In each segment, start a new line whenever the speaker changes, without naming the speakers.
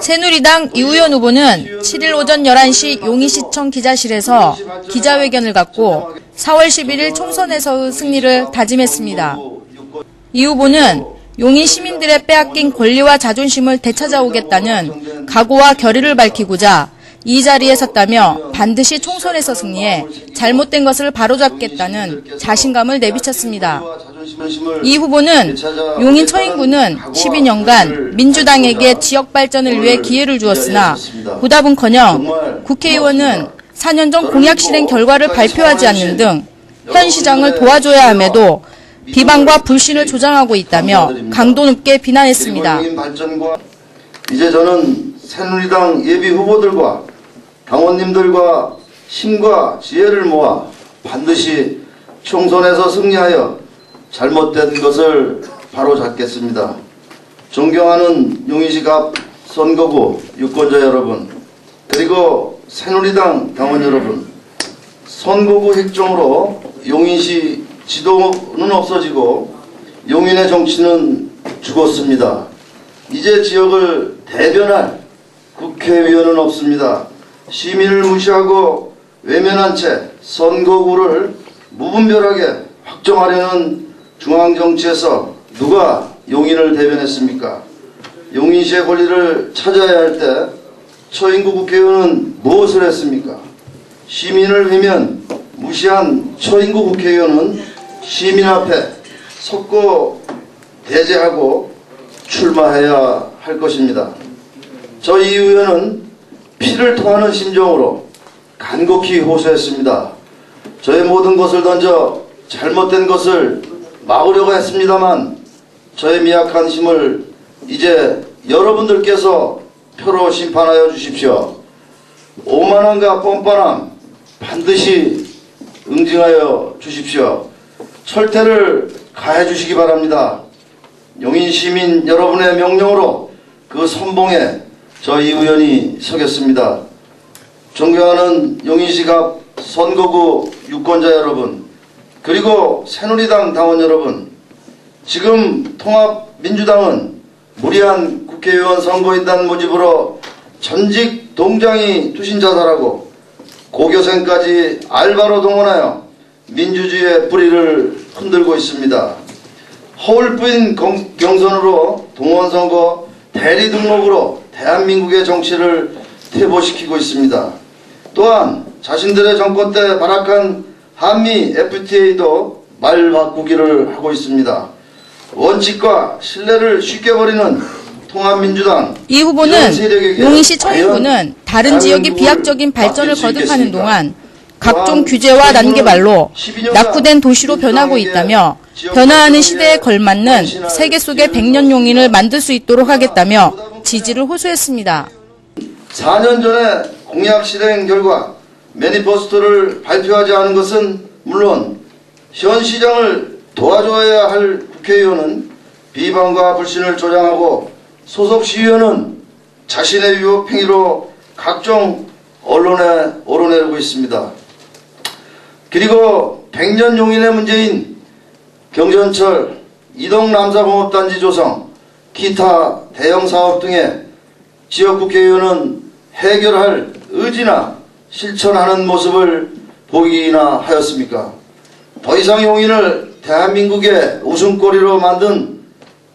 새누리당 이우현 후보는 7일 오전 11시 용인시청 기자실에서 기자회견을 갖고 4월 11일 총선에서의 승리를 다짐했습니다. 이 후보는 용인 시민들의 빼앗긴 권리와 자존심을 되찾아오겠다는 각오와 결의를 밝히고자 이 자리에 섰다며 반드시 총선에서 승리해 잘못된 것을 바로잡겠다는 자신감을 내비쳤습니다. 이 후보는 용인 처인구는 12년간 민주당에게 지역 발전을 위해 기회를 주었으나 보답은커녕 국회의원은 4년 전 공약 실행 결과를 발표하지 않는 등 현 시장을 도와줘야 함에도 비방과 불신을 조장하고 있다며 강도 높게 비난했습니다.
이제 저는 새누리당 예비 후보들과 당원님들과 힘과 지혜를 모아 반드시 총선에서 승리하여 잘못된 것을 바로잡겠습니다. 존경하는 용인시 갑 선거구 유권자 여러분, 그리고 새누리당 당원 여러분, 선거구 획정으로 용인시 지도는 없어지고 용인의 정치는 죽었습니다. 이제 지역을 대변할 국회의원은 없습니다. 시민을 무시하고 외면한 채 선거구를 무분별하게 확정하려는 중앙정치에서 누가 용인을 대변했습니까? 용인시의 권리를 찾아야 할 때 처인구 국회의원은 무엇을 했습니까? 시민을 외면 무시한 처인구 국회의원은 시민 앞에 섰고 대제하고 출마해야 할 것입니다. 저 이 의원은 피를 토하는 심정으로 간곡히 호소했습니다. 저의 모든 것을 던져 잘못된 것을 막으려고 했습니다만 저의 미약한 힘을 이제 여러분들께서 표로 심판하여 주십시오. 오만함과 뻔뻔함 반드시 응징하여 주십시오. 철퇴를 가해 주시기 바랍니다. 용인 시민 여러분의 명령으로 그 선봉에 저 이 의원이 서겠습니다. 존경하는 용인시 갑 선거구 유권자 여러분, 그리고 새누리당 당원 여러분, 지금 통합민주당은 무리한 국회의원 선거인단 모집으로 전직 동장이 투신자살하고 고교생까지 알바로 동원하여 민주주의의 뿌리를 흔들고 있습니다. 허울뿐 경선으로 동원선거 대리등록으로 대한민국의 정치를 퇴보시키고 있습니다. 또한 자신들의 정권 때 발악한 한미 FTA도 말 바꾸기를 하고 있습니다. 원칙과 신뢰를 쉽게 버리는 통합민주당.
이 후보는 용인시 처인구는 다른 지역의 비약적인 발전을 거듭하는 동안 각종 규제와 난개발로 낙후된 도시로 변하고 있다며 변화하는 시대에 걸맞는 세계 속의 100년 용인을 만들 수 있도록 하겠다며 지지를 호소했습니다.
4년 전에 공약 실행 결과 매니페스토를 발표하지 않은 것은 물론 현 시장을 도와줘야 할 국회의원은 비방과 불신을 조장하고 소속 시의원은 자신의 유혹 행위로 각종 언론에 오르내리고 있습니다. 그리고 100년 용인의 문제인 경전철, 이동 남사공업단지 조성, 기타 대형 사업 등의 지역 국회의원은 해결할 의지나 실천하는 모습을 보이나 하였습니까? 더 이상 용인을 대한민국의 웃음거리로 만든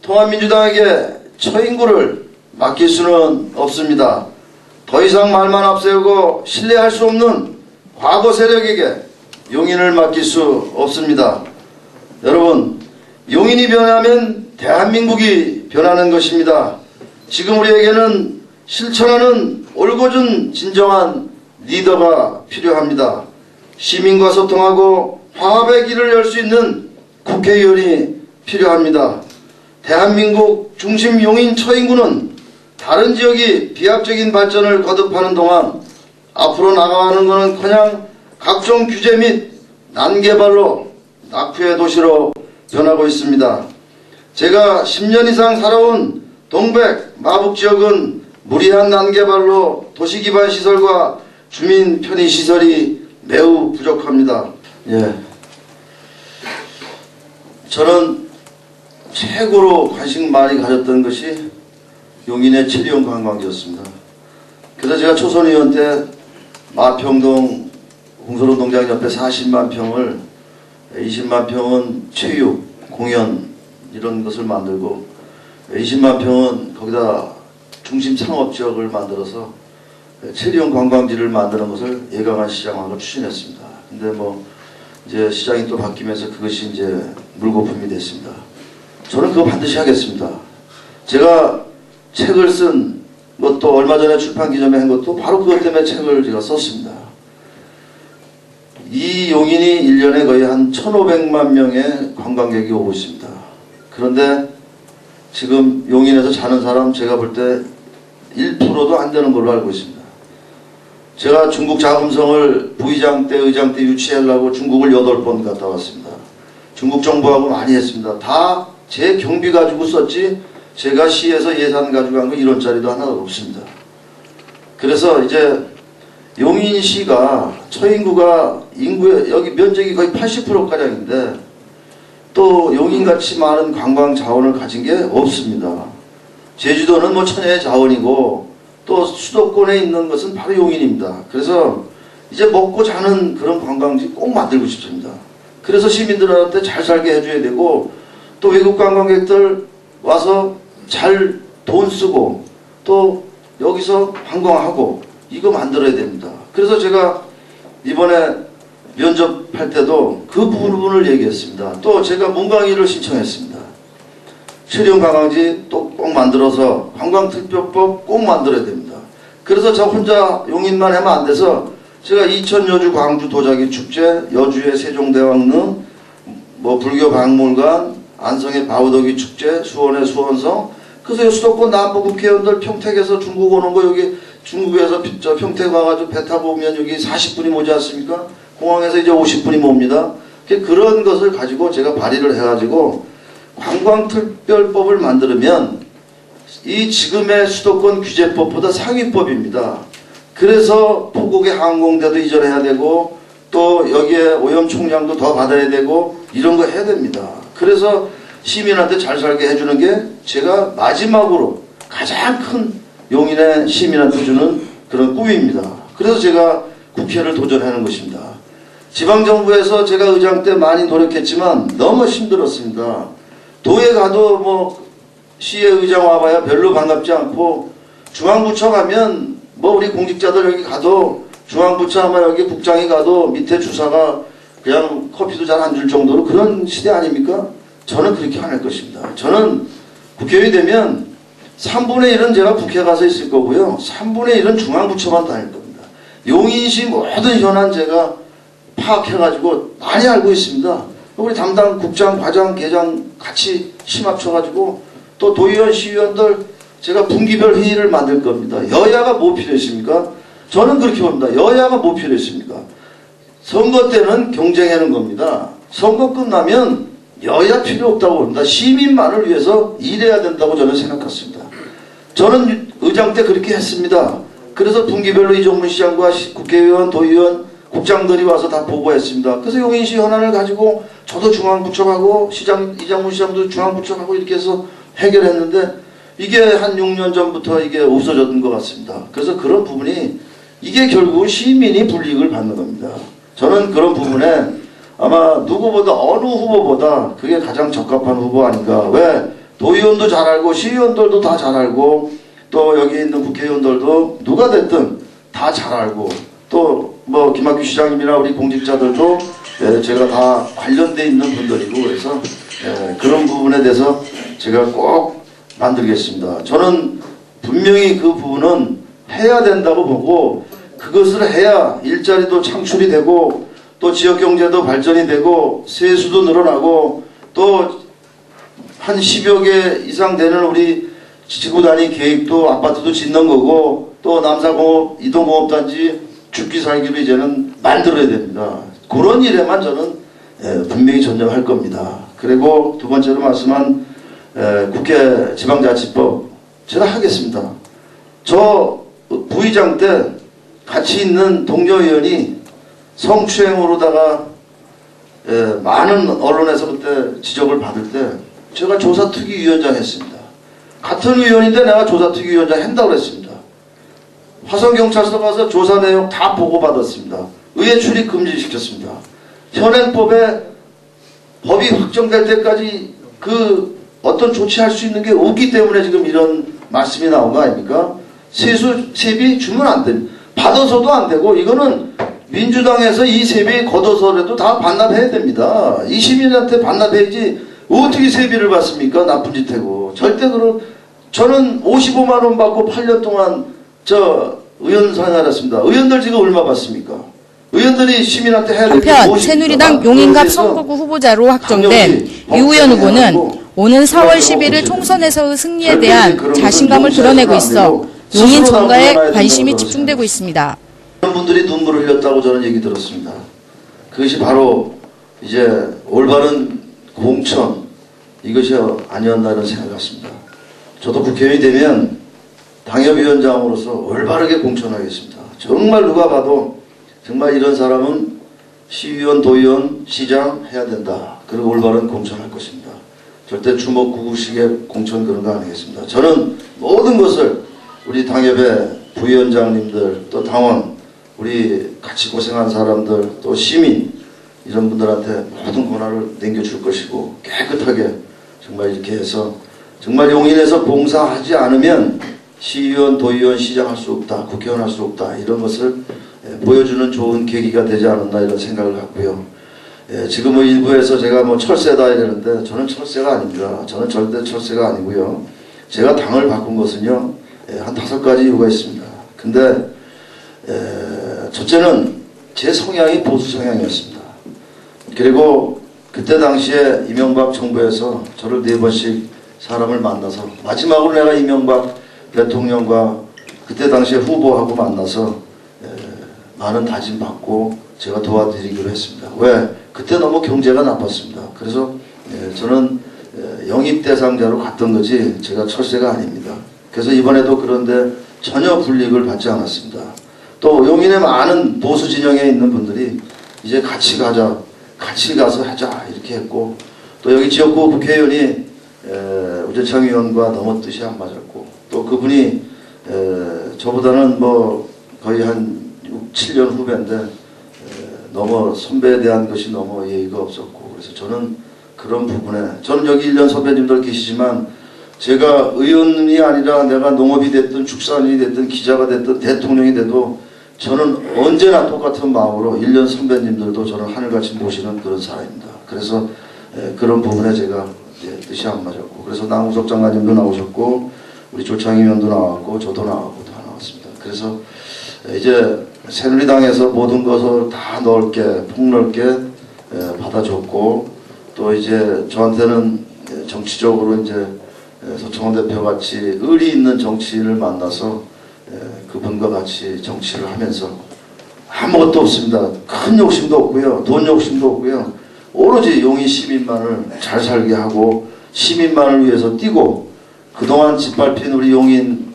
통합민주당에게 처인구를 맡길 수는 없습니다. 더 이상 말만 앞세우고 신뢰할 수 없는 과거 세력에게 용인을 맡길 수 없습니다. 여러분, 용인이 변하면 대한민국이 변하는 것입니다. 지금 우리에게는 실천하는 올곧은 진정한 리더가 필요합니다. 시민과 소통하고 화합의 길을 열 수 있는 국회의원이 필요합니다. 대한민국 중심 용인 처인구는 다른 지역이 비약적인 발전을 거듭하는 동안 앞으로 나가는 것은커녕 각종 규제 및 난개발로 낙후의 도시로 변하고 있습니다. 제가 10년 이상 살아온 동백, 마북 지역은 무리한 난개발로 도시기반 시설과 주민 편의 시설이 매우 부족합니다. 저는 최고로 관심 많이 가졌던 것이 용인의 체리용 관광지였습니다. 그래서 제가 초선 의원 때 마평동 공설운동장 옆에 40만 평을 20만 평은 체육, 공연 이런 것을 만들고 20만 평은 거기다 중심 상업지역을 만들어서 체리용 관광지를 만드는 것을 예강한 시장하고 추진했습니다. 근데 뭐 이제 시장이 또 바뀌면서 그것이 이제 물거품이 됐습니다. 저는 그거 반드시 하겠습니다. 제가 책을 쓴 것도 얼마 전에 출판 기념회 한 것도 바로 그것 때문에 책을 제가 썼습니다. 이 용인이 1년에 거의 한 1,500만 명의 관광객이 오고 있습니다. 그런데 지금 용인에서 자는 사람 제가 볼 때 1%도 안 되는 걸로 알고 있습니다. 제가 중국 자금성을 부의장 때 의장 때 유치하려고 중국을 8번 갔다 왔습니다. 중국 정부하고 많이 했습니다. 다 제 경비 가지고 썼지 제가 시에서 예산 가지고 한 거 1원짜리도 하나도 없습니다. 그래서 이제 용인시가 처인구가 인구의 여기 면적이 거의 80%가량인데 또 용인같이 많은 관광 자원을 가진 게 없습니다. 제주도는 뭐 천혜의 자원이고 또 수도권에 있는 것은 바로 용인입니다. 그래서 이제 먹고 자는 그런 관광지 꼭 만들고 싶습니다. 그래서 시민들한테 잘 살게 해줘야 되고 또 외국 관광객들 와서 잘 돈 쓰고 또 여기서 관광하고 이거 만들어야 됩니다. 그래서 제가 이번에 면접할 때도 그 부분을 얘기했습니다. 또 제가 문광위를 신청했습니다. 체리용 관광지 또 꼭 만들어서 관광특별법 꼭 만들어야 됩니다. 그래서 저 혼자 용인만 하면 안 돼서 제가 이천 여주 광주 도자기 축제, 여주의 세종대왕릉, 뭐 불교 박물관, 안성의 바우더기 축제, 수원의 수원성, 그래서 수도권 남부 국회의원들 평택에서 중국 오는 거 여기 중국에서 저 평택 와가지고 배 타고 오면 여기 40분이 모지 않습니까? 공항에서 이제 50분이 멉니다. 그런 것을 가지고 제가 발의를 해가지고 관광특별법을 만들면 이 지금의 수도권 규제법보다 상위법입니다. 그래서 포국의 항공대도 이전해야 되고 또 여기에 오염 총량도 더 받아야 되고 이런 거 해야 됩니다. 그래서 시민한테 잘 살게 해주는 게 제가 마지막으로 가장 큰 용인의 시민한테 주는 그런 꿈입니다. 그래서 제가 국회를 도전하는 것입니다. 지방정부에서 제가 의장 때 많이 노력했지만 너무 힘들었습니다. 도에 가도 뭐 시의 의장 와봐야 별로 반갑지 않고 중앙부처 가면 뭐 우리 공직자들 여기 가도 중앙부처 아마 여기 국장이 가도 밑에 주사가 그냥 커피도 잘 안 줄 정도로 그런 시대 아닙니까? 저는 그렇게 안 할 것입니다. 저는 국회의원이 되면 3분의 1은 제가 국회 가서 있을 거고요. 3분의 1은 중앙부처만 다닐 겁니다. 용인시 모든 현안 제가 파악해가지고 많이 알고 있습니다. 우리 담당 국장, 과장, 계장 같이 힘 합쳐가지고 또 도의원, 시의원들 제가 분기별 회의를 만들 겁니다. 여야가 뭐 필요했습니까? 저는 그렇게 봅니다. 여야가 뭐 필요했습니까? 선거 때는 경쟁하는 겁니다. 선거 끝나면 여야 필요 없다고 봅니다. 시민만을 위해서 일해야 된다고 저는 생각했습니다. 저는 의장 때 그렇게 했습니다. 그래서 분기별로 이종문 시장과 국회의원, 도의원, 국장들이 와서 다 보고했습니다. 그래서 용인시 현안을 가지고 저도 중앙부처하고 시장, 이장문 시장도 중앙부처하고 이렇게 해서 해결했는데 이게 한 6년 전부터 이게 없어졌던 것 같습니다. 그래서 그런 부분이 이게 결국 시민이 불이익을 받는 겁니다. 저는 그런 부분에 아마 누구보다 어느 후보보다 그게 가장 적합한 후보 아닌가. 왜? 도의원도 잘 알고 시의원들도 다 잘 알고 또 여기 있는 국회의원들도 누가 됐든 다 잘 알고 또 뭐 김학규 시장님이나 우리 공직자들도 제가 다 관련돼 있는 분들이고 그래서 그런 부분에 대해서 제가 꼭 만들겠습니다. 저는 분명히 그 부분은 해야 된다고 보고 그것을 해야 일자리도 창출이 되고 또 지역경제도 발전이 되고 세수도 늘어나고 또 한 10여 개 이상 되는 우리 지구 단위 계획도 아파트도 짓는 거고 또 남사공업 이동공업단지 죽기 살기로 이제는 만들어야 됩니다. 그런 일에만 저는 분명히 전념할 겁니다. 그리고 두 번째로 말씀한 국회 지방자치법 제가 하겠습니다. 저 부의장 때 같이 있는 동료 의원이 성추행으로다가 많은 언론에서 그때 지적을 받을 때 제가 조사특위위원장 했습니다. 같은 의원인데 내가 조사특위위원장 한다고 그랬습니다. 화성경찰서 가서 조사 내용 다 보고받았습니다. 의회 출입 금지시켰습니다. 현행법에 법이 확정될 때까지 그 어떤 조치할 수 있는 게 없기 때문에 지금 이런 말씀이 나온 거 아닙니까? 세비 주면 안 됩니다. 받아서도 안 되고, 이거는 민주당에서 이 세비 걷어서라도 다 반납해야 됩니다. 이 시민한테 반납해야지 어떻게 세비를 받습니까? 나쁜 짓 하고. 절대 저는 55만 원 받고 8년 동안 의원 생활했습니다. 의원들 지금 얼마 받습니까? 의원들이 시민한테 해야 될 게
한편
무엇입니까?
새누리당 용인갑 선거구 후보자로 확정된 유우현 후보는 오는 4월 11일 총선에서의 승리에 대한 자신감을 드러내고 있어 용인 정가에 관심이 집중되고 있습니다.
그런 분들이 눈물을 흘렸다고 저는 얘기 들었습니다. 그것이 바로 이제 올바른 공천, 이것이 아니었나는 생각을 했습니다. 저도 국회의원이 되면 당협위원장으로서 올바르게 공천하겠습니다. 정말 누가 봐도 정말 이런 사람은 시의원, 도의원, 시장 해야 된다. 그리고 올바른 공천할 것입니다. 절대 주먹구구식의 공천 그런 거 아니겠습니다. 저는 모든 것을 우리 당협의 부위원장님들, 또 당원, 우리 같이 고생한 사람들, 또 시민, 이런 분들한테 모든 권한을 남겨줄 것이고, 깨끗하게 정말 이렇게 해서 정말 용인에서 봉사하지 않으면 시의원, 도의원, 시장 할 수 없다, 국회의원 할 수 없다, 이런 것을 보여주는 좋은 계기가 되지 않았나 이런 생각을 갖고요. 지금 일부에서 제가 철새다 이러는데 저는 철새가 아닙니다. 저는 절대 철새가 아니고요. 제가 당을 바꾼 것은요, 한 5가지 이유가 있습니다. 근데 첫째는 제 성향이 보수 성향이었습니다. 그리고 그때 당시에 이명박 정부에서 저를 4번씩 사람을 만나서, 마지막으로 내가 이명박 대통령과 그때 당시에 후보하고 만나서 많은 다짐 받고 제가 도와드리기로 했습니다. 왜? 그때 너무 경제가 나빴습니다. 그래서 저는 영입 대상자로 갔던 거지 제가 철새가 아닙니다. 그래서 이번에도 그런데 전혀 불이익을 받지 않았습니다. 또 용인에 많은 보수 진영에 있는 분들이 이제 같이 가자, 같이 가서 하자 이렇게 했고, 또 여기 지역구 국회의원이 우재창 의원과 너무 뜻이 안 맞았고, 또 그분이 저보다는 거의 한 6, 7년 후배인데 너무 선배에 대한 것이 너무 예의가 없었고, 그래서 저는 그런 부분에, 저는 여기 1년 선배님들 계시지만 제가 의원이 아니라 내가 농업이 됐든 축산인이 됐든 기자가 됐든 대통령이 돼도 저는 언제나 똑같은 마음으로 1년 선배님들도 저는 하늘같이 모시는 그런 사람입니다. 그래서 그런 부분에 제가 뜻이 안 맞았고, 그래서 남우석 장관님도 나오셨고 우리 조창희 의원도 나왔고 저도 나왔고 다 나왔습니다. 그래서 이제 새누리당에서 모든 것을 다 넓게 폭넓게 받아줬고, 또 이제 저한테는 정치적으로 이제 서청원 대표 같이 의리 있는 정치인을 만나서 그분과 같이 정치를 하면서 아무것도 없습니다. 큰 욕심도 없고요, 돈 욕심도 없고요, 오로지 용인 시민만을 잘 살게 하고 시민만을 위해서 뛰고, 그동안 짓밟힌 우리 용인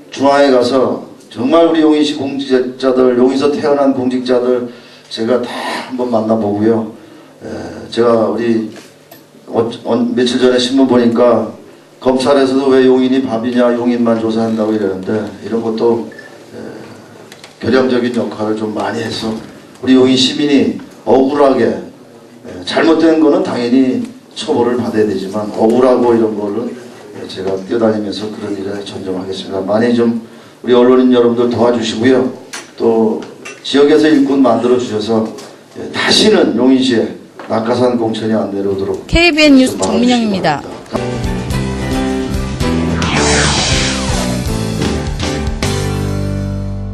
중앙에 가서 정말 우리 용인시 공직자들, 용인에서 태어난 공직자들 제가 다 한번 만나보고요. 제가 우리 며칠 전에 신문 보니까 검찰에서도 왜 용인이 밥이냐, 용인만 조사한다고 이러는데, 이런 것도 결정적인 역할을 좀 많이 해서 우리 용인 시민이 억울하게, 잘못된 거는 당연히 처벌을 받아야 되지만 억울하고 이런 거를 제가 뛰어다니면서 그런 일에 전념하겠습니다. 많이 좀 우리 언론인 여러분들 도와주시고요. 또 지역에서 일꾼 만들어 주셔서 다시는 용인시에 낙하산 공천이 안 내려오도록
KBN 뉴스 정민영입니다.